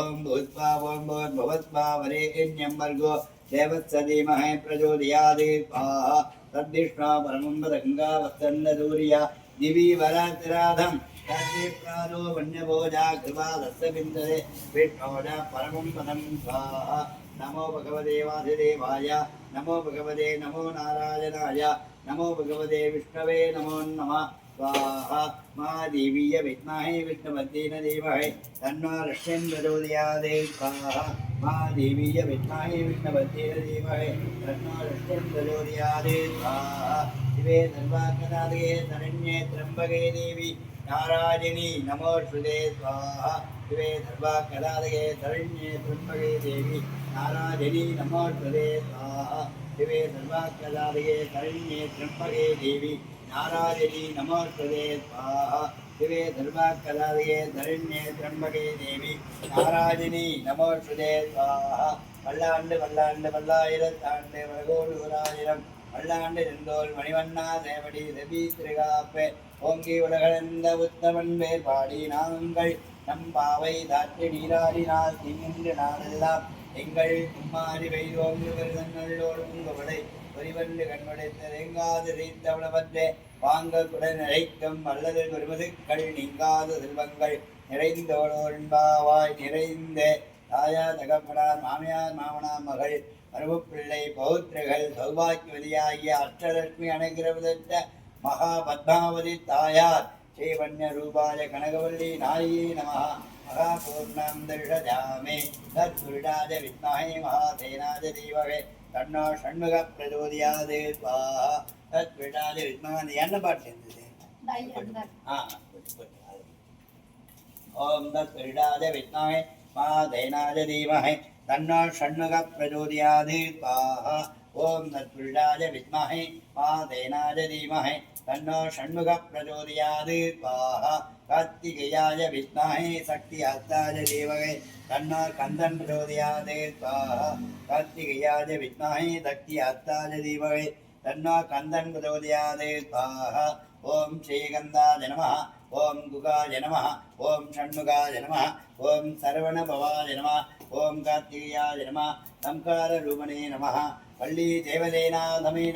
ओम भूत्वा वरेण्यं भर्गो देवस्य धीमहि प्रचोदयात् तद्दिष्णा परमं वदङ्गा वत्सन्नदूर्या दिवि वरतिराधं तद्दिप्रादो वन्यभोजा कृपादस्य बिन्दते विष्णोजा परमं पदं स्वाहा नमो भगवते वासुदेवाय नमो भगवते नमो नारायणाय नमो भगवते विष्णवे नमो नमः स्वाहा मा देवीय विद्महे विष्णुपत्नीन धीमहि तन्नो लक्ष्मीं प्रचोदयात् स्वाहा मा देवीय विद्महे विष्णुपत्नीन धीमहि तन्नो लक्ष्मीं प्रचोदयात् स्वाहा शिवे सर्वात्मनादये शरण्ये त्र्यम्बके देवी नारायणी नमोस्तुते स्वाहा शिवे सर्वात्मनादये शरण्ये त्र्यम्बके देवी नारायणी नमोस्तुते स्वाहा शिवे सर्वात्मनादये शरण्ये त्र्यम्बके देवी नारायणी नमोस्तुते स्वाहा शिवे सर्वात्मनादये शरण्ये त्र्यम्बके देवी नारायणी नमोस्तुते स्वाहा பல்லாண்டு பல்லாண்டு பல்லாயிரத்தாண்டு வடகோடு ஓராயிரம் பல்லாண்டு செந்தோல் மணிவண்ணா தேவடி செவி திருகாப்பே ஓங்கி உலகளந்த உத்தமன் பேர் பாடி நாங்கள் நம் பாவை தாற்றி நீராடினால் திங்கின்ற நாளெல்லாம் எங்கள் கும்மாரி வைரோங்கு விருதங்களோடு உங்கவளை ஒரிவண்டு கண்படைத்த தேங்காது ரீத்தவளவற்றே வாங்க குடன் நினைக்கும் அல்லது பெருமதுக்கள் நீங்காத செல்வங்கள் நிறைந்தோடோன்பாவாய் நிறைந்த தாயா தகப்பனார் மாமியார் மாமனார் மகள் மருமப்பிள்ளை பௌத்திரர்கள் சௌபாக்கியவதியாகிய அஷ்டலட்சுமி அணைகிறவிதற்ற மகா பத்மாவதி தாயார் ஸ்ரீவன்ய ரூபாய கனகவல்லி நாயே நம மகா பூர்ணம் தர்ஷஜாமே தத்புருடாஜ வித்மஹே மகாசேனாஜ தீமஹே தன்னோ ஷண்முக பிரச்சோதயாத் ஸ்வாஹா தத்புருடாஜ வித்மஹே என்ன பாட்டு இருந்தது ஓம் தத்புருடாஜ வித்மஹே महाधेनाय धीमहि तन्नो षण्मुखः प्रचोदयात् स्वाहा ओम तत्पुरुषाय विद्महे महाधेनाय धीमहि तन्नो षण्मुखः प्रचोदयात् स्वाहा कार्तिकेयाय विद्महे शक्तिहस्ताय धीमहि तन्नो स्कन्दः प्रचोदयात् स्वाहा कार्तिकेयाय विद्महे शक्तिहस्ताय धीमहि तन्नो स्कन्दः प्रचोदयात् स्वाहा ओम श्रीगन्धाय नमः ओम गुगाय नमः ओम षण्मुखाय नमः ओम सर्वणभवाय नमः ओम कार्तिकेयाय नमः संकाररूपिणे नमः वल्ली देवसेना समेत